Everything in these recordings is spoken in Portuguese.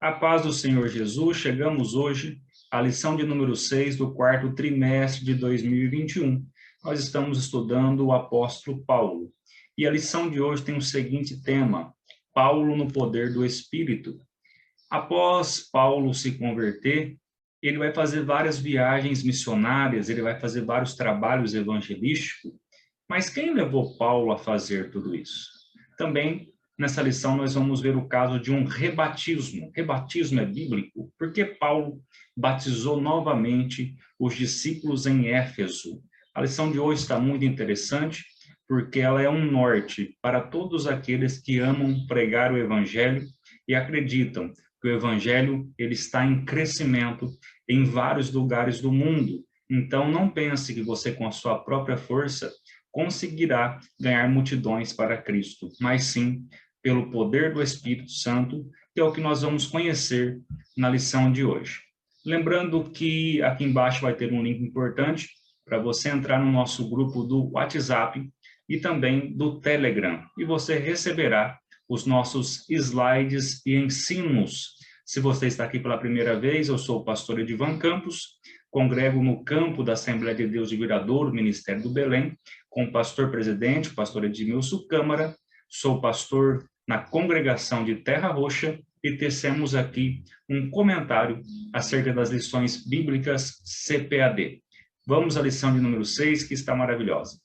A paz do Senhor Jesus, chegamos hoje à lição de número 6 do quarto trimestre de 2021. Nós estamos estudando o apóstolo Paulo. E a lição de hoje tem o seguinte tema: Paulo no poder do Espírito. Após Paulo se converter, ele vai fazer várias viagens missionárias, ele vai fazer vários trabalhos evangelísticos. Mas quem levou Paulo a fazer tudo isso? Também nessa lição nós vamos ver o caso de um rebatismo. Rebatismo é bíblico, porque Paulo batizou novamente os discípulos em Éfeso. A lição de hoje está muito interessante, porque ela é um norte para todos aqueles que amam pregar o evangelho e acreditam que o evangelho ele está em crescimento em vários lugares do mundo. Então não pense que você com a sua própria força conseguirá ganhar multidões para Cristo, mas sim pelo poder do Espírito Santo, que é o que nós vamos conhecer na lição de hoje. Lembrando que aqui embaixo vai ter um link importante para você entrar no nosso grupo do WhatsApp e também do Telegram, e você receberá os nossos slides e ensinos. Se você está aqui pela primeira vez, eu sou o pastor Edivan Campos, congrego no campo da Assembleia de Deus de Viradouro, Ministério do Belém, com o pastor-presidente, o pastor Edmilson Câmara, sou pastor na congregação de Terra Roxa e tecemos aqui um comentário acerca das lições bíblicas CPAD. Vamos à lição de número 6, que está maravilhosa.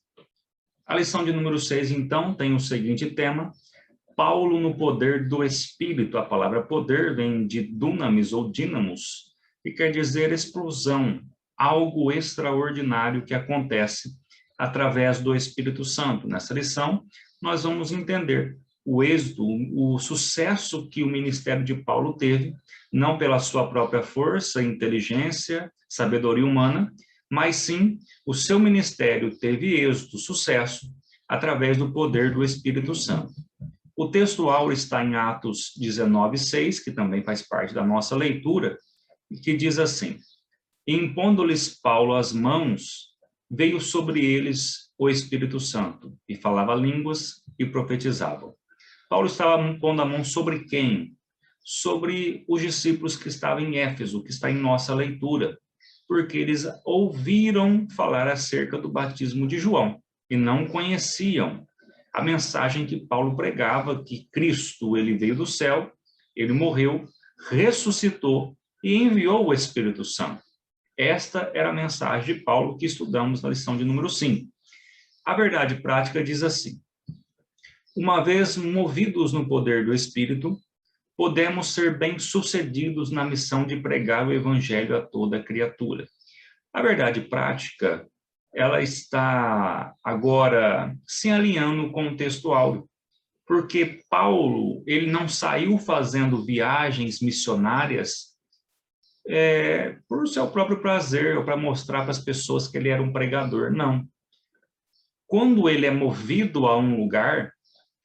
A lição de número 6, então, tem o seguinte tema: Paulo no poder do Espírito. A palavra poder vem de dunamis ou dínamos, e quer dizer explosão, algo extraordinário que acontece através do Espírito Santo. Nessa lição, nós vamos entender o êxito, o sucesso que o ministério de Paulo teve, não pela sua própria força, inteligência, sabedoria humana, mas sim o seu ministério teve êxito, sucesso, através do poder do Espírito Santo. O texto áureo está em Atos 19:6, que também faz parte da nossa leitura, que diz assim: impondo-lhes Paulo as mãos, veio sobre eles o Espírito Santo, e falava línguas e profetizavam. Paulo estava pondo a mão sobre quem? Sobre os discípulos que estavam em Éfeso, que está em nossa leitura, porque eles ouviram falar acerca do batismo de João e não conheciam a mensagem que Paulo pregava, que Cristo, ele veio do céu, ele morreu, ressuscitou e enviou o Espírito Santo. Esta era a mensagem de Paulo que estudamos na lição de número 5. A verdade prática diz assim: uma vez movidos no poder do Espírito, podemos ser bem-sucedidos na missão de pregar o evangelho a toda criatura. A verdade prática, ela está agora se alinhando com o texto áureo, porque Paulo, ele não saiu fazendo viagens missionárias por seu próprio prazer, ou para mostrar para as pessoas que ele era um pregador, não. Quando ele é movido a um lugar,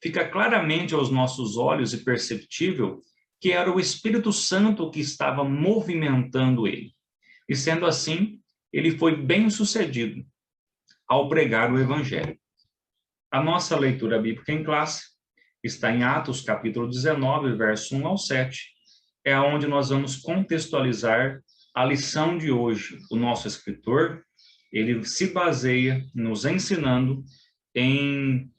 fica claramente aos nossos olhos e perceptível que era o Espírito Santo que estava movimentando ele. E sendo assim, ele foi bem-sucedido ao pregar o Evangelho. A nossa leitura bíblica em classe está em Atos, capítulo 19, verso 1 ao 7. É onde nós vamos contextualizar a lição de hoje. O nosso escritor, ele se baseia nos ensinando em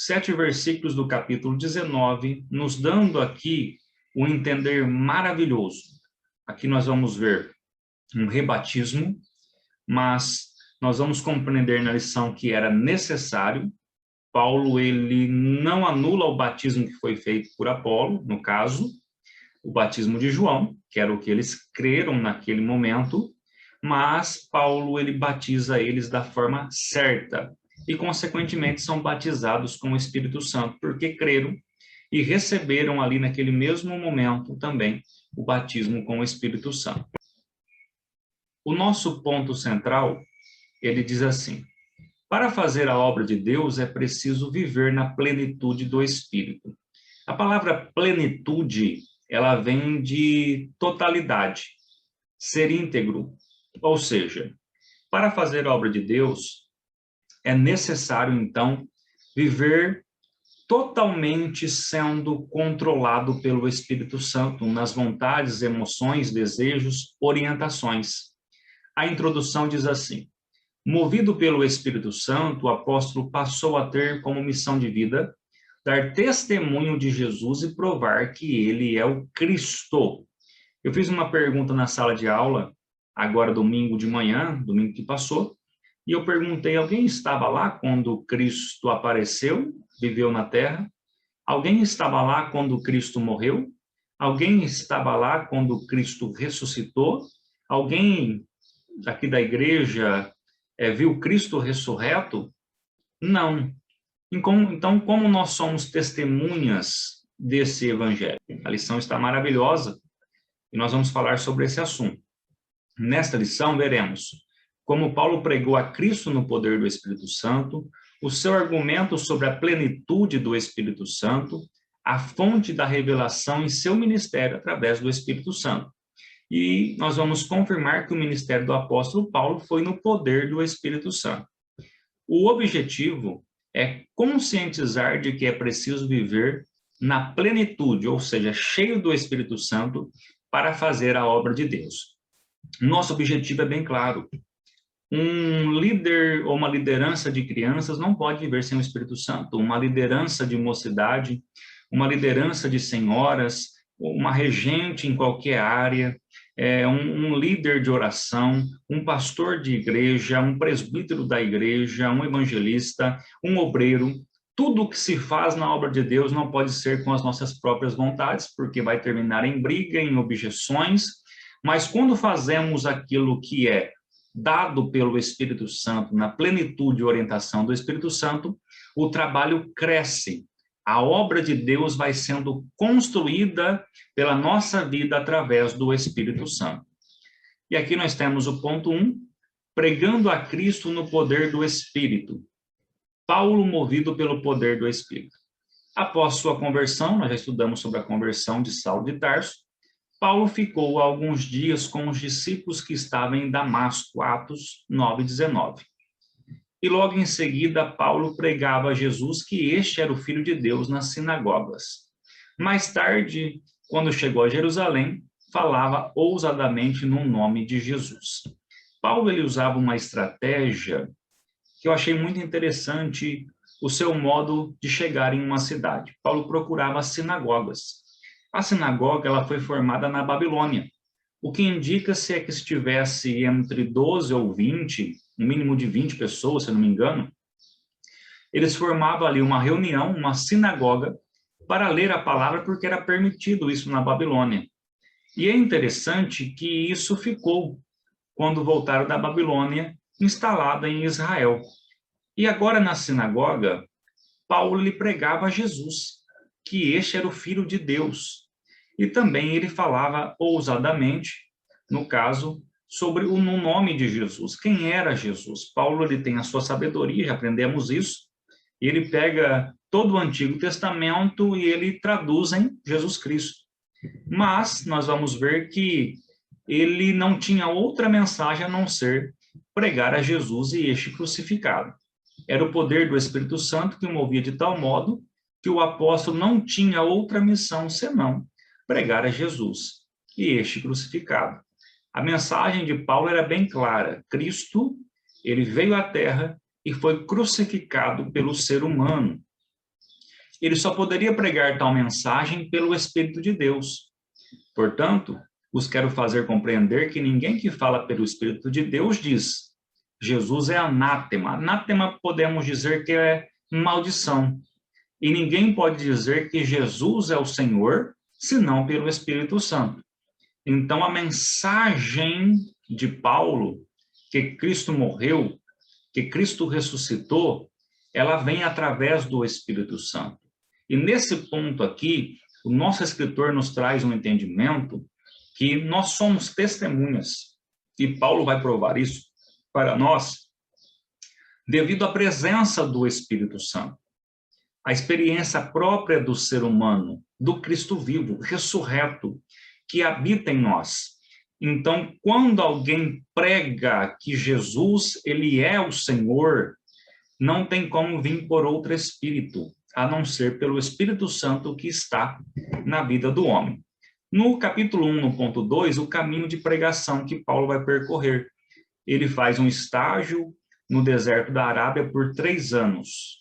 7 versículos do capítulo 19, nos dando aqui um entender maravilhoso. Aqui nós vamos ver um rebatismo, mas nós vamos compreender na lição que era necessário. Paulo, ele não anula o batismo que foi feito por Apolo, no caso, o batismo de João, que era o que eles creram naquele momento, mas Paulo, ele batiza eles da forma certa e, consequentemente, são batizados com o Espírito Santo, porque creram e receberam ali naquele mesmo momento também o batismo com o Espírito Santo. O nosso ponto central, ele diz assim: para fazer a obra de Deus é preciso viver na plenitude do Espírito. A palavra plenitude, ela vem de totalidade, ser íntegro. Ou seja, para fazer a obra de Deus, é necessário, então, viver totalmente sendo controlado pelo Espírito Santo nas vontades, emoções, desejos, orientações. A introdução diz assim: movido pelo Espírito Santo, o apóstolo passou a ter como missão de vida dar testemunho de Jesus e provar que ele é o Cristo. Eu fiz uma pergunta na sala de aula, agora domingo de manhã, domingo que passou, e eu perguntei: alguém estava lá quando Cristo apareceu, viveu na Terra? Alguém estava lá quando Cristo morreu? Alguém estava lá quando Cristo ressuscitou? Alguém aqui da igreja viu Cristo ressurreto? Não. Então, como nós somos testemunhas desse evangelho? A lição está maravilhosa e nós vamos falar sobre esse assunto. Nesta lição, veremos como Paulo pregou a Cristo no poder do Espírito Santo, o seu argumento sobre a plenitude do Espírito Santo, a fonte da revelação em seu ministério através do Espírito Santo. E nós vamos confirmar que o ministério do apóstolo Paulo foi no poder do Espírito Santo. O objetivo é conscientizar de que é preciso viver na plenitude, ou seja, cheio do Espírito Santo, para fazer a obra de Deus. Nosso objetivo é bem claro. Um líder ou uma liderança de crianças não pode viver sem o Espírito Santo. Uma liderança de mocidade, uma liderança de senhoras, uma regente em qualquer área, um líder de oração, um pastor de igreja, um presbítero da igreja, um evangelista, um obreiro. Tudo que se faz na obra de Deus não pode ser com as nossas próprias vontades, porque vai terminar em briga, em objeções. Mas quando fazemos aquilo que é dado pelo Espírito Santo, na plenitude e orientação do Espírito Santo, o trabalho cresce. A obra de Deus vai sendo construída pela nossa vida através do Espírito Santo. E aqui nós temos o ponto 1, pregando a Cristo no poder do Espírito. Paulo movido pelo poder do Espírito. Após sua conversão, nós já estudamos sobre a conversão de Saulo de Tarso, Paulo ficou alguns dias com os discípulos que estavam em Damasco, Atos 9:19. E logo em seguida, Paulo pregava a Jesus que este era o Filho de Deus nas sinagogas. Mais tarde, quando chegou a Jerusalém, falava ousadamente no nome de Jesus. Paulo ele usava uma estratégia que eu achei muito interessante, o seu modo de chegar em uma cidade. Paulo procurava sinagogas. A sinagoga ela foi formada na Babilônia, o que indica-se é que se tivesse entre 12 ou 20, um mínimo de 20 pessoas, se não me engano, eles formavam ali uma reunião, uma sinagoga, para ler a palavra, porque era permitido isso na Babilônia. E é interessante que isso ficou quando voltaram da Babilônia, instalada em Israel. E agora na sinagoga, Paulo lhe pregava a Jesus, que este era o Filho de Deus. E também ele falava ousadamente, no caso, sobre o nome de Jesus. Quem era Jesus? Paulo ele tem a sua sabedoria, já aprendemos isso. Ele pega todo o Antigo Testamento e ele traduz em Jesus Cristo. Mas nós vamos ver que ele não tinha outra mensagem a não ser pregar a Jesus e este crucificado. Era o poder do Espírito Santo que o movia de tal modo que o apóstolo não tinha outra missão senão pregar a Jesus e este crucificado. A mensagem de Paulo era bem clara. Cristo, ele veio à Terra e foi crucificado pelo ser humano. Ele só poderia pregar tal mensagem pelo Espírito de Deus. Portanto, os quero fazer compreender que ninguém que fala pelo Espírito de Deus diz: Jesus é anátema. Anátema podemos dizer que é maldição. E ninguém pode dizer que Jesus é o Senhor, senão pelo Espírito Santo. Então, a mensagem de Paulo, que Cristo morreu, que Cristo ressuscitou, ela vem através do Espírito Santo. E nesse ponto aqui, o nosso escritor nos traz um entendimento que nós somos testemunhas. E Paulo vai provar isso para nós, devido à presença do Espírito Santo. A experiência própria do ser humano, do Cristo vivo, ressurreto, que habita em nós. Então, quando alguém prega que Jesus, ele é o Senhor, não tem como vir por outro espírito. a não ser pelo Espírito Santo que está na vida do homem. No capítulo 1, no ponto 2, o caminho de pregação que Paulo vai percorrer. Ele faz um estágio no deserto da Arábia por 3 anos.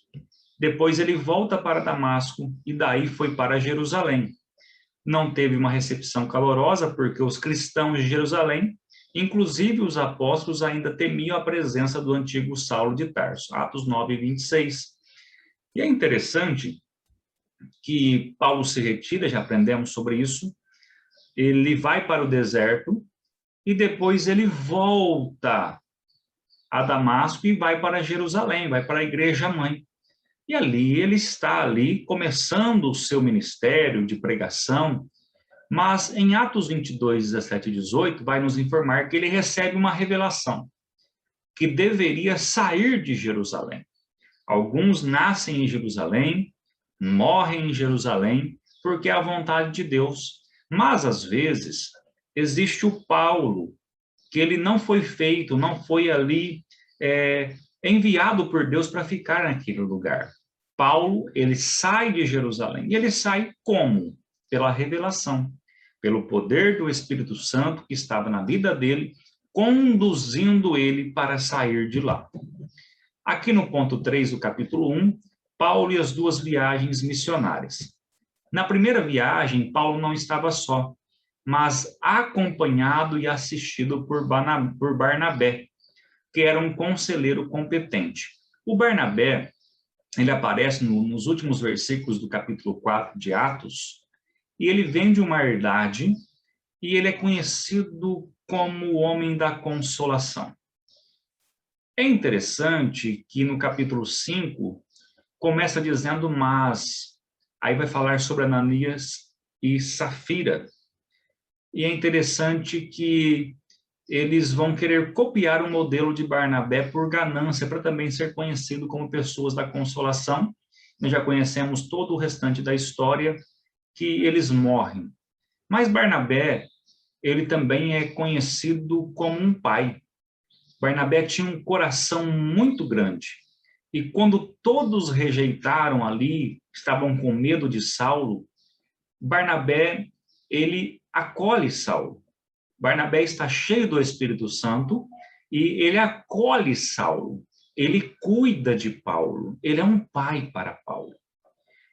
Depois ele volta para Damasco e daí foi para Jerusalém. Não teve uma recepção calorosa porque os cristãos de Jerusalém, inclusive os apóstolos, ainda temiam a presença do antigo Saulo de Tarso. Atos 9, 26. E é interessante que Paulo se retira, já aprendemos sobre isso, ele vai para o deserto e depois ele volta a Damasco e vai para Jerusalém, vai para a igreja mãe. E ali ele está ali começando o seu ministério de pregação, mas em Atos 22, 17 e 18 vai nos informar que ele recebe uma revelação, que deveria sair de Jerusalém. Alguns nascem em Jerusalém, morrem em Jerusalém, porque é a vontade de Deus. Mas, às vezes, existe o Paulo, que ele não foi feito, não foi ali enviado por Deus para ficar naquele lugar. Paulo, ele sai de Jerusalém. E ele sai como? Pela revelação, pelo poder do Espírito Santo que estava na vida dele, conduzindo ele para sair de lá. Aqui no ponto 3 do capítulo 1, Paulo e as 2 viagens missionárias. Na primeira viagem, Paulo não estava só, mas acompanhado e assistido por Barnabé, que era um conselheiro competente. O Barnabé, ele aparece nos últimos versículos do capítulo 4 de Atos, e ele vem de uma herdade, e ele é conhecido como o homem da consolação. É interessante que no capítulo 5, começa dizendo, mas, aí vai falar sobre Ananias e Safira. E é interessante que eles vão querer copiar o modelo de Barnabé por ganância, para também ser conhecido como pessoas da consolação. Nós já conhecemos todo o restante da história, que eles morrem. Mas Barnabé, ele também é conhecido como um pai. Barnabé tinha um coração muito grande. E quando todos rejeitaram ali, estavam com medo de Saulo, Barnabé, ele acolhe Saulo. Barnabé está cheio do Espírito Santo e ele acolhe Saulo. Ele cuida de Paulo. Ele é um pai para Paulo.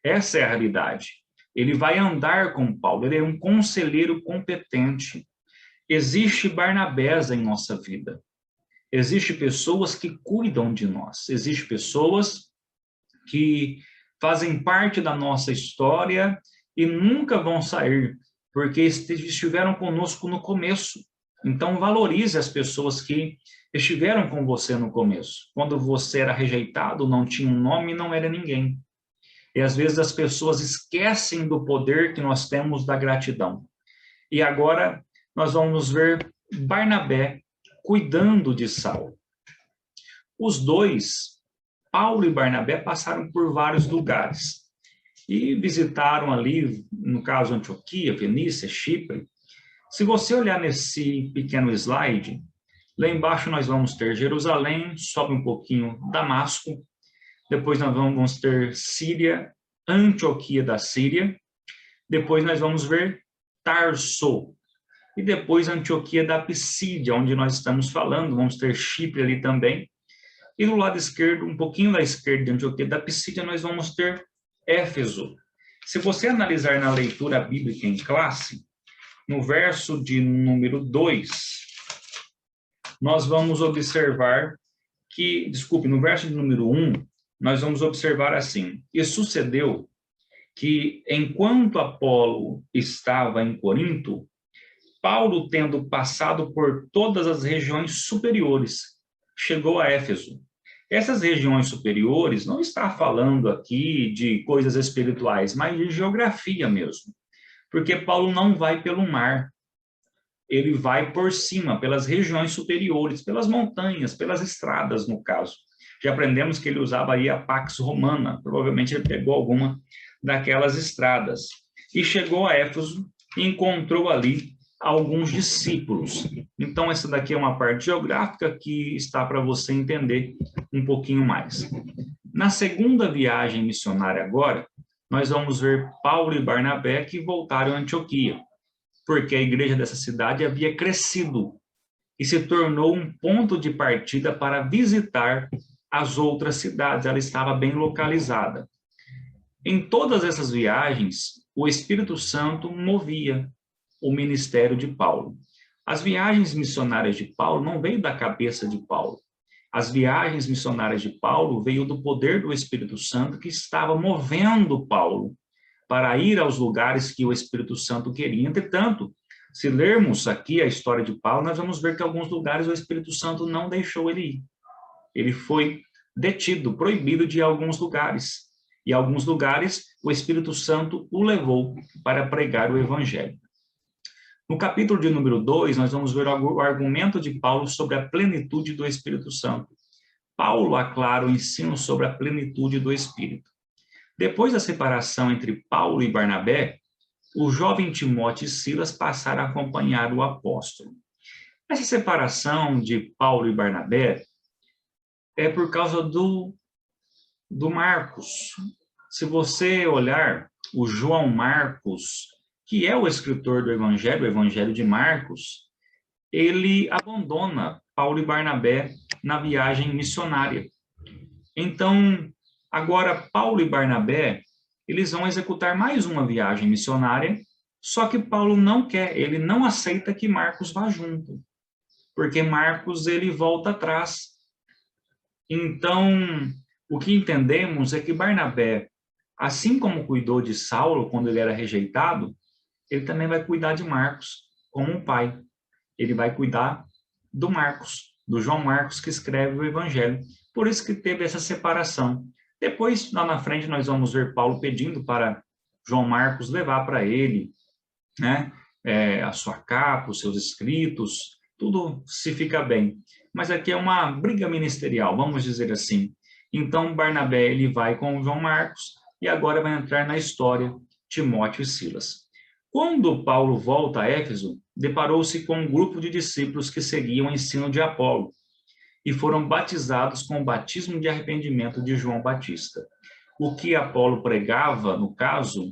Essa é a realidade. Ele vai andar com Paulo. Ele é um conselheiro competente. Existe Barnabés em nossa vida. Existem pessoas que cuidam de nós. Existem pessoas que fazem parte da nossa história e nunca vão sair, porque estiveram conosco no começo. Então, valorize as pessoas que estiveram com você no começo. Quando você era rejeitado, não tinha um nome, não era ninguém. E às vezes as pessoas esquecem do poder que nós temos da gratidão. E agora nós vamos ver Barnabé cuidando de Saulo. Os dois, Paulo e Barnabé, passaram por vários lugares e visitaram ali, no caso, Antioquia, Fenícia, Chipre. Se você olhar nesse pequeno slide, lá embaixo nós vamos ter Jerusalém, sobe um pouquinho, Damasco, depois nós vamos ter Síria, Antioquia da Síria, depois nós vamos ver Tarso, e depois Antioquia da Pisídia, onde nós estamos falando, vamos ter Chipre ali também, e do lado esquerdo, um pouquinho da esquerda de Antioquia da Pisídia, nós vamos ter Éfeso. Se você analisar na leitura bíblica em classe, no verso de número 2, nós vamos observar que, no verso de número 1, nós vamos observar assim, e sucedeu que, enquanto Apolo estava em Corinto, Paulo, tendo passado por todas as regiões superiores, chegou a Éfeso. Essas regiões superiores não está falando aqui de coisas espirituais, mas de geografia mesmo. Porque Paulo não vai pelo mar. Ele vai por cima, pelas regiões superiores, pelas montanhas, pelas estradas, no caso. Já aprendemos que ele usava aí a Pax Romana. Provavelmente ele pegou alguma daquelas estradas. E chegou a Éfeso e encontrou ali alguns discípulos. Então, essa daqui é uma parte geográfica que está para você entender um pouquinho mais. Na segunda viagem missionária agora, nós vamos ver Paulo e Barnabé que voltaram a Antioquia, porque a igreja dessa cidade havia crescido e se tornou um ponto de partida para visitar as outras cidades. Ela estava bem localizada. Em todas essas viagens, o Espírito Santo movia o ministério de Paulo. As viagens missionárias de Paulo não veio da cabeça de Paulo. As viagens missionárias de Paulo veio do poder do Espírito Santo que estava movendo Paulo para ir aos lugares que o Espírito Santo queria. Entretanto, se lermos aqui a história de Paulo, nós vamos ver que em alguns lugares o Espírito Santo não deixou ele ir. Ele foi detido, proibido de ir a alguns lugares. E em alguns lugares o Espírito Santo o levou para pregar o Evangelho. No capítulo de número 2, nós vamos ver o argumento de Paulo sobre a plenitude do Espírito Santo. Paulo aclara o ensino sobre a plenitude do Espírito. Depois da separação entre Paulo e Barnabé, o jovem Timóteo e Silas passaram a acompanhar o apóstolo. Essa separação de Paulo e Barnabé é por causa do Marcos. Se você olhar o João Marcos, que é o escritor do Evangelho, o Evangelho de Marcos, ele abandona Paulo e Barnabé na viagem missionária. Então, agora Paulo e Barnabé, eles vão executar mais uma viagem missionária, só que Paulo não quer, ele não aceita que Marcos vá junto, porque Marcos ele volta atrás. Então, o que entendemos é que Barnabé, assim como cuidou de Saulo quando ele era rejeitado, ele também vai cuidar de Marcos como um pai. Ele vai cuidar do Marcos, do João Marcos, que escreve o Evangelho. Por isso que teve essa separação. Depois, lá na frente, nós vamos ver Paulo pedindo para João Marcos levar para ele, né, a sua capa, os seus escritos, tudo se fica bem. Mas aqui é uma briga ministerial, vamos dizer assim. Então, Barnabé ele vai com o João Marcos e agora vai entrar na história Timóteo e Silas. Quando Paulo volta a Éfeso, deparou-se com um grupo de discípulos que seguiam o ensino de Apolo e foram batizados com o batismo de arrependimento de João Batista. O que Apolo pregava, no caso,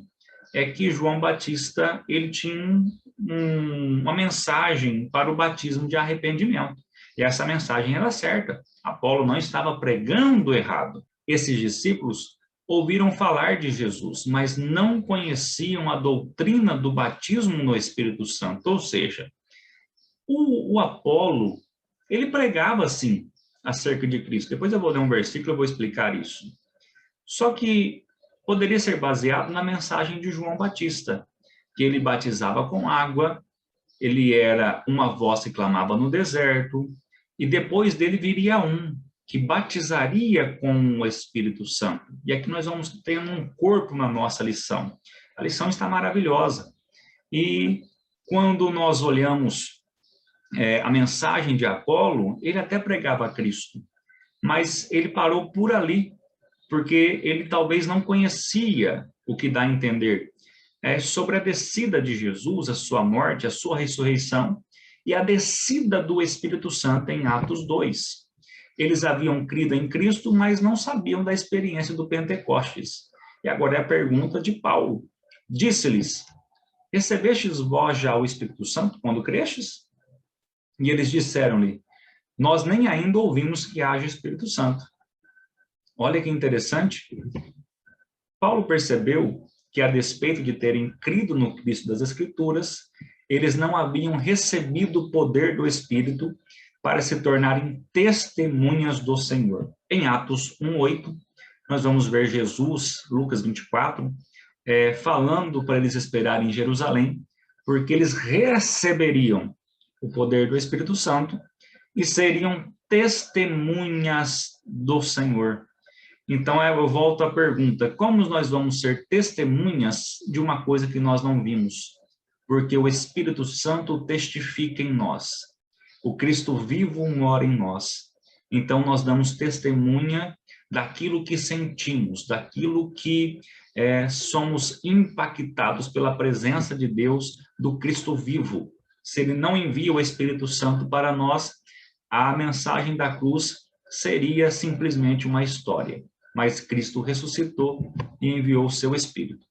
é que João Batista ele tinha uma mensagem para o batismo de arrependimento. E essa mensagem era certa. Apolo não estava pregando errado. Esses discípulos ouviram falar de Jesus, mas não conheciam a doutrina do batismo no Espírito Santo. Ou seja, o Apolo, ele pregava, sim, acerca de Cristo. Depois eu vou ler um versículo, eu vou explicar isso. Só que poderia ser baseado na mensagem de João Batista, que ele batizava com água, ele era uma voz que clamava no deserto, e depois dele viria um que batizaria com o Espírito Santo. E aqui nós vamos ter um corpo na nossa lição. A lição está maravilhosa. E quando nós olhamos a mensagem de Apolo, ele até pregava a Cristo, mas ele parou por ali, porque ele talvez não conhecia o que dá a entender sobre a descida de Jesus, a sua morte, a sua ressurreição e a descida do Espírito Santo em Atos 2. Eles haviam crido em Cristo, mas não sabiam da experiência do Pentecostes. E agora é a pergunta de Paulo. Disse-lhes, recebestes vós já o Espírito Santo quando crestes? E eles disseram-lhe, nós nem ainda ouvimos que haja Espírito Santo. Olha que interessante. Paulo percebeu que, a despeito de terem crido no Cristo das Escrituras, eles não haviam recebido o poder do Espírito para se tornarem testemunhas do Senhor. Em Atos 1:8, nós vamos ver Jesus, Lucas 24, falando para eles esperarem em Jerusalém, porque eles receberiam o poder do Espírito Santo e seriam testemunhas do Senhor. Então, eu volto à pergunta, como nós vamos ser testemunhas de uma coisa que nós não vimos? Porque o Espírito Santo testifica em nós. O Cristo vivo mora em nós. Então, nós damos testemunha daquilo que sentimos, daquilo que somos impactados pela presença de Deus, do Cristo vivo. Se ele não envia o Espírito Santo para nós, a mensagem da cruz seria simplesmente uma história. mas Cristo ressuscitou e enviou o seu Espírito.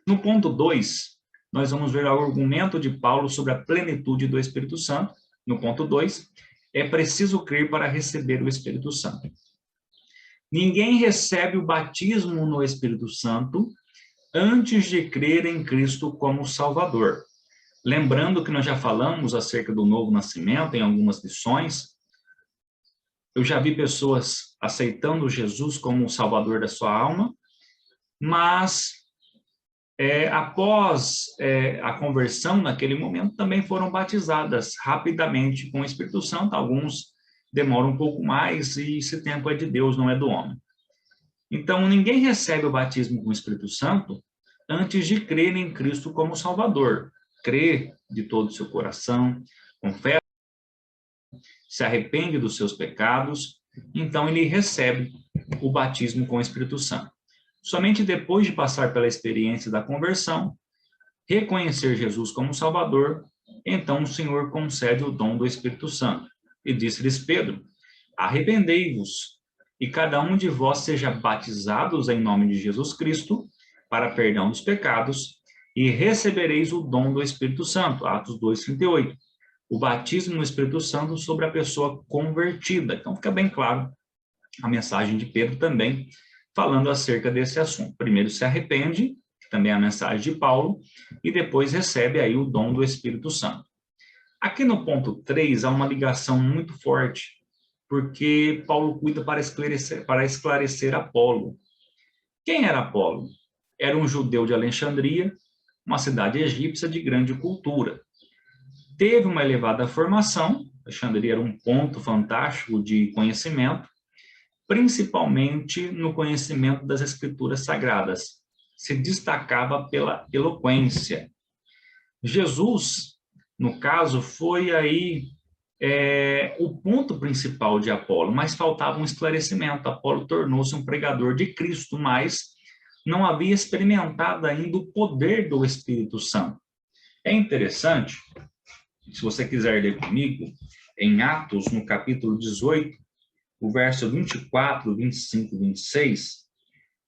No ponto 2, nós vamos ver o argumento de Paulo sobre a plenitude do Espírito Santo. No ponto 2, é preciso crer para receber o Espírito Santo. Ninguém recebe o batismo no Espírito Santo antes de crer em Cristo como Salvador. Lembrando que nós já falamos acerca do novo nascimento em algumas lições, eu já vi pessoas aceitando Jesus como o Salvador da sua alma, mas após a conversão, naquele momento, também foram batizadas rapidamente com o Espírito Santo. Alguns demoram um pouco mais e esse tempo é de Deus, não é do homem. Então, ninguém recebe o batismo com o Espírito Santo antes de crer em Cristo como Salvador. Crê de todo o seu coração, confessa, se arrepende dos seus pecados, então ele recebe o batismo com o Espírito Santo. Somente depois de passar pela experiência da conversão, reconhecer Jesus como Salvador, então o Senhor concede o dom do Espírito Santo. E disse-lhes Pedro: arrependei-vos, e cada um de vós seja batizados em nome de Jesus Cristo, para perdão dos pecados, e recebereis o dom do Espírito Santo. Atos 2:38. O batismo no Espírito Santo sobre a pessoa convertida. Então fica bem claro a mensagem de Pedro também, falando acerca desse assunto. Primeiro se arrepende, que também é a mensagem de Paulo, e depois recebe aí o dom do Espírito Santo. Aqui no ponto 3 há uma ligação muito forte, porque Paulo cuida para esclarecer Apolo. Quem era Apolo? Era um judeu de Alexandria, uma cidade egípcia de grande cultura. Teve uma elevada formação, Alexandria era um ponto fantástico de conhecimento, principalmente no conhecimento das escrituras sagradas. Se destacava pela eloquência. Jesus, no caso, foi aí o ponto principal de Apolo, mas faltava um esclarecimento. Apolo tornou-se um pregador de Cristo, mas não havia experimentado ainda o poder do Espírito Santo. É interessante, se você quiser ler comigo, em Atos, no capítulo 18, o verso 24, 25 e 26,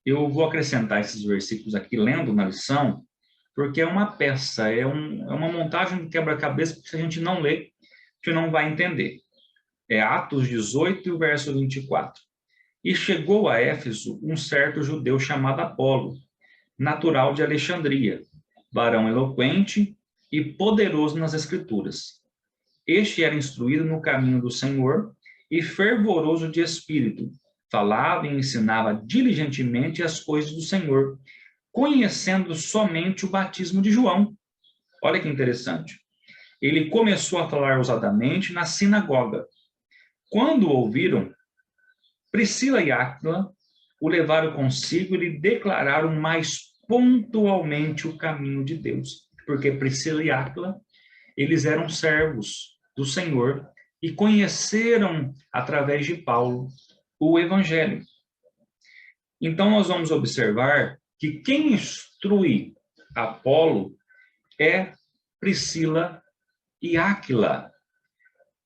eu vou acrescentar esses versículos aqui, lendo na lição, porque é uma peça, é uma montagem de quebra-cabeça que se a gente não ler, a gente não vai entender. É Atos 18 e o verso 24. E chegou a Éfeso um certo judeu chamado Apolo, natural de Alexandria, varão eloquente e poderoso nas Escrituras. Este era instruído no caminho do Senhor e fervoroso de espírito. Falava e ensinava diligentemente as coisas do Senhor, conhecendo somente o batismo de João. Olha que interessante. Ele começou a falar ousadamente na sinagoga. Quando o ouviram, Priscila e Áquila o levaram consigo e lhe declararam mais pontualmente o caminho de Deus. Porque Priscila e Áquila, eles eram servos do Senhor e conheceram, através de Paulo, o Evangelho. Então, nós vamos observar que quem instrui Apolo é Priscila e Áquila.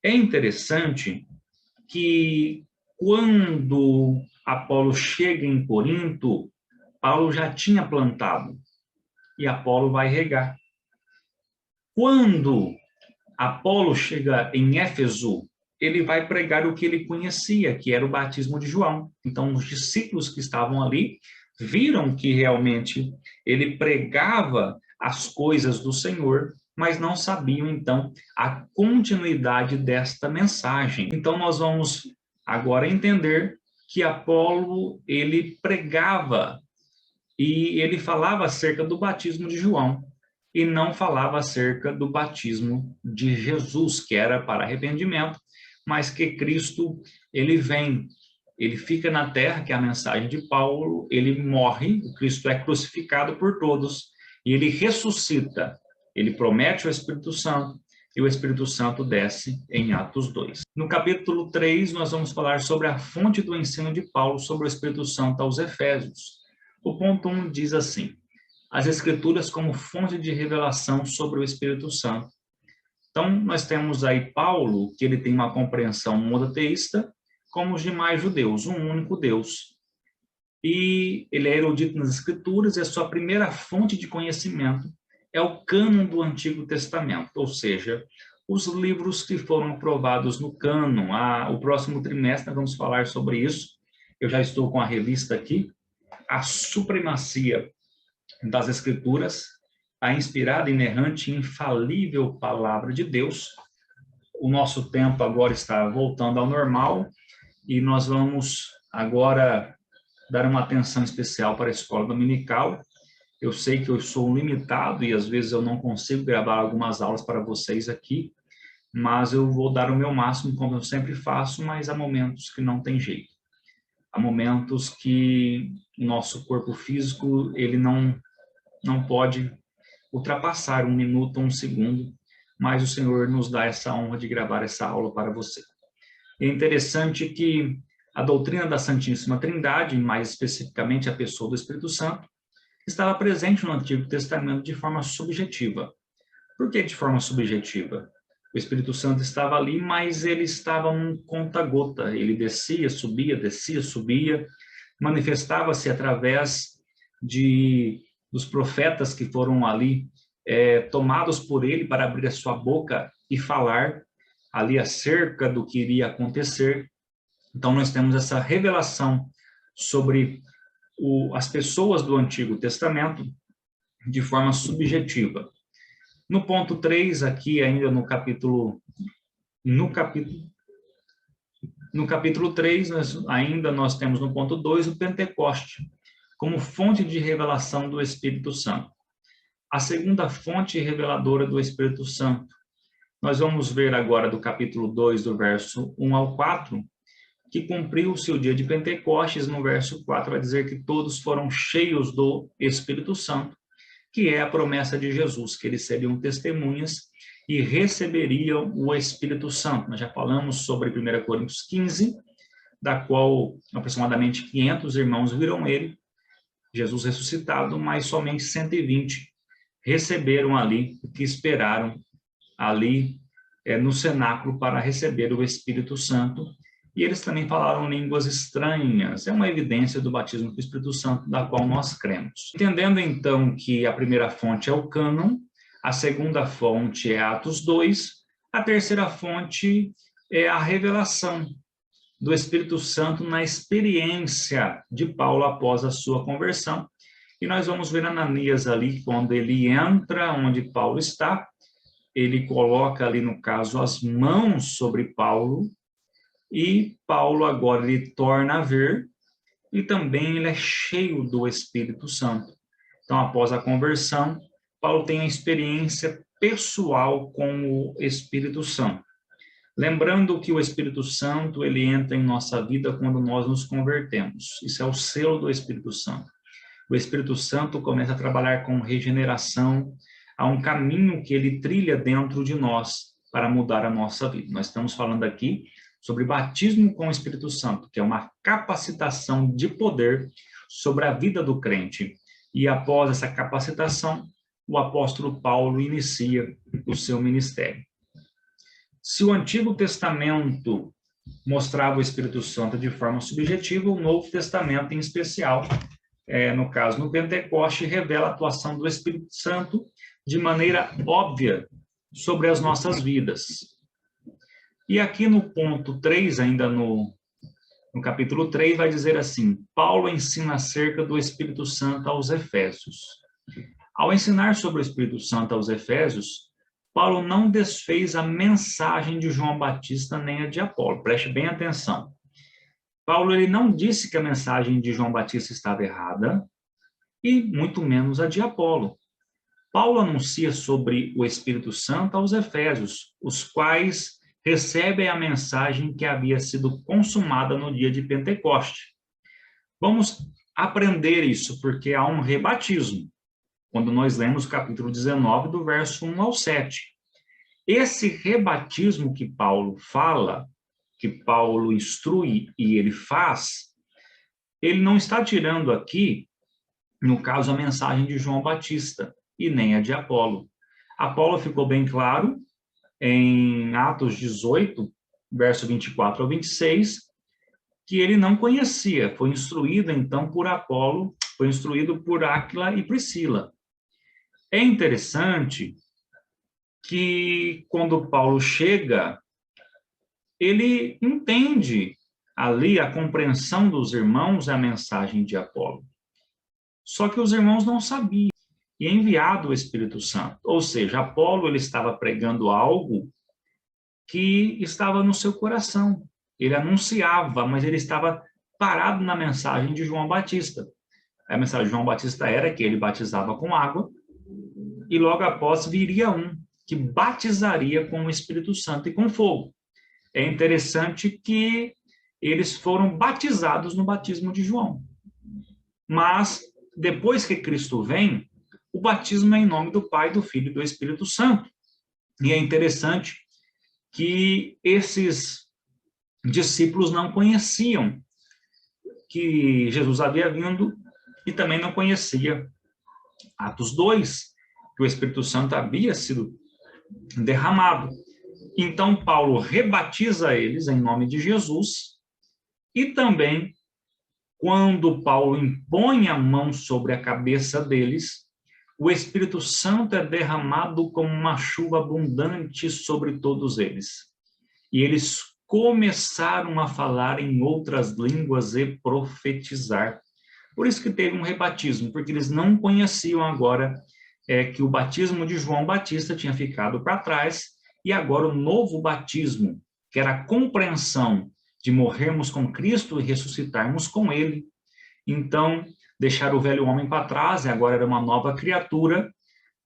É interessante que quando Apolo chega em Corinto, Paulo já tinha plantado e Apolo vai regar. Quando Apolo chega em Éfeso, ele vai pregar o que ele conhecia, que era o batismo de João. Então, os discípulos que estavam ali viram que realmente ele pregava as coisas do Senhor, mas não sabiam, então, a continuidade desta mensagem. Então, nós vamos agora entender que Apolo, ele pregava e ele falava acerca do batismo de João e não falava acerca do batismo de Jesus, que era para arrependimento, mas que Cristo, ele vem, ele fica na terra, que é a mensagem de Paulo, ele morre, o Cristo é crucificado por todos, e ele ressuscita, ele promete o Espírito Santo, e o Espírito Santo desce em Atos 2. No capítulo 3, nós vamos falar sobre a fonte do ensino de Paulo sobre o Espírito Santo aos Efésios. O ponto 1 diz assim: as Escrituras como fonte de revelação sobre o Espírito Santo. Então, nós temos aí Paulo, que ele tem uma compreensão monoteísta, como os demais judeus, um único Deus. e ele é erudito nas Escrituras, e a sua primeira fonte de conhecimento é o cânon do Antigo Testamento, ou seja, os livros que foram aprovados no cânon. O próximo trimestre nós vamos falar sobre isso. Eu já estou com a revista aqui, A Supremacia das Escrituras, a inspirada, inerrante e infalível Palavra de Deus. O nosso tempo agora está voltando ao normal e nós vamos agora dar uma atenção especial para a escola dominical. Eu sei que eu sou limitado e às vezes eu não consigo gravar algumas aulas para vocês aqui, mas eu vou dar o meu máximo, como eu sempre faço, mas há momentos que não tem jeito. Há momentos que o nosso corpo físico, ele não pode ultrapassar 1 minuto ou 1 segundo, mas o Senhor nos dá essa honra de gravar essa aula para você. É interessante que a doutrina da Santíssima Trindade, mais especificamente a pessoa do Espírito Santo, estava presente no Antigo Testamento de forma subjetiva. Por que de forma subjetiva? O Espírito Santo estava ali, mas ele estava num conta-gota. Ele descia, subia, manifestava-se através dos profetas que foram ali tomados por ele para abrir a sua boca e falar ali acerca do que iria acontecer. Então, nós temos essa revelação sobre as pessoas do Antigo Testamento de forma subjetiva. No ponto 3, aqui ainda no capítulo 3, nós temos no ponto 2 o Pentecoste, como fonte de revelação do Espírito Santo. A segunda fonte reveladora do Espírito Santo. Nós vamos ver agora do capítulo 2, do verso 1 ao 4, que cumpriu-se o dia de Pentecostes. No verso 4 vai dizer que todos foram cheios do Espírito Santo, que é a promessa de Jesus, que eles seriam testemunhas e receberiam o Espírito Santo. Nós já falamos sobre 1 Coríntios 15, da qual aproximadamente 500 irmãos viram ele, Jesus ressuscitado, mas somente 120 receberam ali, que esperaram ali no cenáculo para receber o Espírito Santo. E eles também falaram línguas estranhas. É uma evidência do batismo com o Espírito Santo, da qual nós cremos. Entendendo, então, que a primeira fonte é o cânon, a segunda fonte é Atos 2, a terceira fonte é a revelação do Espírito Santo na experiência de Paulo após a sua conversão. E nós vamos ver Ananias ali, quando ele entra onde Paulo está, ele coloca ali, no caso, as mãos sobre Paulo, e Paulo agora ele torna a ver, e também ele é cheio do Espírito Santo. Então, após a conversão, Paulo tem a experiência pessoal com o Espírito Santo. Lembrando que o Espírito Santo, ele entra em nossa vida quando nós nos convertemos. Isso é o selo do Espírito Santo. O Espírito Santo começa a trabalhar com regeneração, há um caminho que ele trilha dentro de nós para mudar a nossa vida. Nós estamos falando aqui sobre batismo com o Espírito Santo, que é uma capacitação de poder sobre a vida do crente. E após essa capacitação, o apóstolo Paulo inicia o seu ministério. Se o Antigo Testamento mostrava o Espírito Santo de forma subjetiva, o Novo Testamento, em especial, no caso, no Pentecoste, revela a atuação do Espírito Santo de maneira óbvia sobre as nossas vidas. E aqui no ponto 3, ainda no capítulo 3, vai dizer assim: Paulo ensina acerca do Espírito Santo aos Efésios. Ao ensinar sobre o Espírito Santo aos Efésios, Paulo não desfez a mensagem de João Batista nem a de Apolo. Preste bem atenção. Paulo ele não disse que a mensagem de João Batista estava errada, e muito menos a de Apolo. Paulo anuncia sobre o Espírito Santo aos Efésios, os quais recebem a mensagem que havia sido consumada no dia de Pentecoste. Vamos aprender isso, porque há um rebatismo, quando nós lemos o capítulo 19, do verso 1 ao 7. Esse rebatismo que Paulo fala, que Paulo instrui e ele faz, ele não está tirando aqui, no caso, a mensagem de João Batista, e nem a de Apolo. Apolo ficou bem claro em Atos 18, verso 24 ao 26, que ele não conhecia. Foi instruído, então, por Apolo, foi instruído por Áquila e Priscila. É interessante que, quando Paulo chega, ele entende ali a compreensão dos irmãos e a mensagem de Apolo. Só que os irmãos não sabiam. E é enviado o Espírito Santo. Ou seja, Apolo ele estava pregando algo que estava no seu coração. Ele anunciava, mas ele estava parado na mensagem de João Batista. A mensagem de João Batista era que ele batizava com água e logo após viria um que batizaria com o Espírito Santo e com fogo. É interessante que eles foram batizados no batismo de João. Mas, depois que Cristo vem, o batismo é em nome do Pai, do Filho e do Espírito Santo. E é interessante que esses discípulos não conheciam que Jesus havia vindo e também não conhecia Atos 2, que o Espírito Santo havia sido derramado. Então, Paulo rebatiza eles em nome de Jesus e também, quando Paulo impõe a mão sobre a cabeça deles, o Espírito Santo é derramado como uma chuva abundante sobre todos eles. E eles começaram a falar em outras línguas e profetizar. Por isso que teve um rebatismo, porque eles não conheciam agora que o batismo de João Batista tinha ficado para trás, e agora o novo batismo, que era a compreensão de morrermos com Cristo e ressuscitarmos com Ele. Então, deixar o velho homem para trás, e agora era uma nova criatura,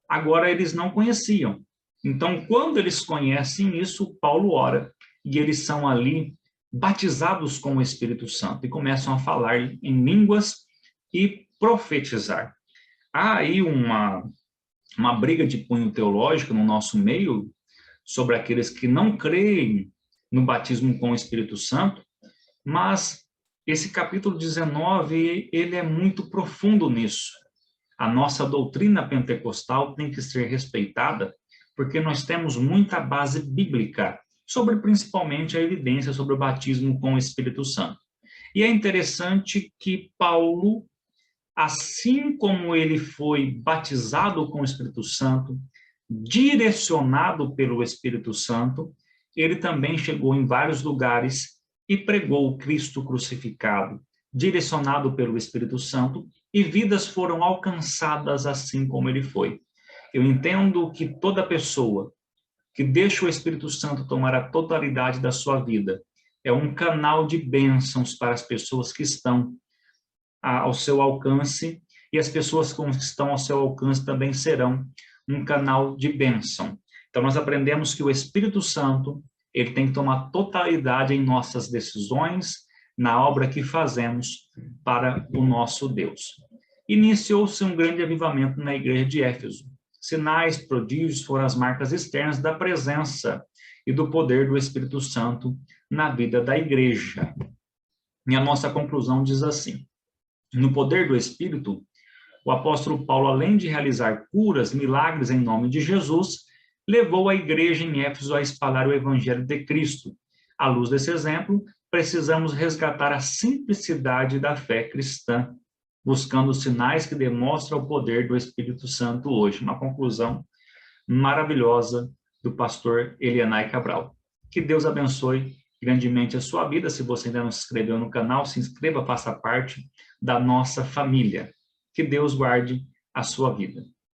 agora eles não conheciam. Então, quando eles conhecem isso, Paulo ora, e eles são ali batizados com o Espírito Santo, e começam a falar em línguas e profetizar. Há aí uma briga de punho teológico no nosso meio, sobre aqueles que não creem no batismo com o Espírito Santo, mas esse capítulo 19, ele é muito profundo nisso. A nossa doutrina pentecostal tem que ser respeitada, porque nós temos muita base bíblica sobre principalmente a evidência sobre o batismo com o Espírito Santo. E é interessante que Paulo, assim como ele foi batizado com o Espírito Santo, direcionado pelo Espírito Santo, ele também chegou em vários lugares e pregou o Cristo crucificado, direcionado pelo Espírito Santo, e vidas foram alcançadas assim como ele foi. Eu entendo que toda pessoa que deixa o Espírito Santo tomar a totalidade da sua vida é um canal de bênçãos para as pessoas que estão ao seu alcance, e as pessoas que estão ao seu alcance também serão um canal de bênção. Então, nós aprendemos que o Espírito Santo, ele tem que tomar totalidade em nossas decisões, na obra que fazemos para o nosso Deus. Iniciou-se um grande avivamento na igreja de Éfeso. Sinais, prodígios foram as marcas externas da presença e do poder do Espírito Santo na vida da igreja. E a nossa conclusão diz assim: no poder do Espírito, o apóstolo Paulo, além de realizar curas, milagres em nome de Jesus, levou a igreja em Éfeso a espalhar o evangelho de Cristo. À luz desse exemplo, precisamos resgatar a simplicidade da fé cristã, buscando sinais que demonstram o poder do Espírito Santo hoje. Uma conclusão maravilhosa do pastor Elianai Cabral. Que Deus abençoe grandemente a sua vida. Se você ainda não se inscreveu no canal, se inscreva, faça parte da nossa família. Que Deus guarde a sua vida.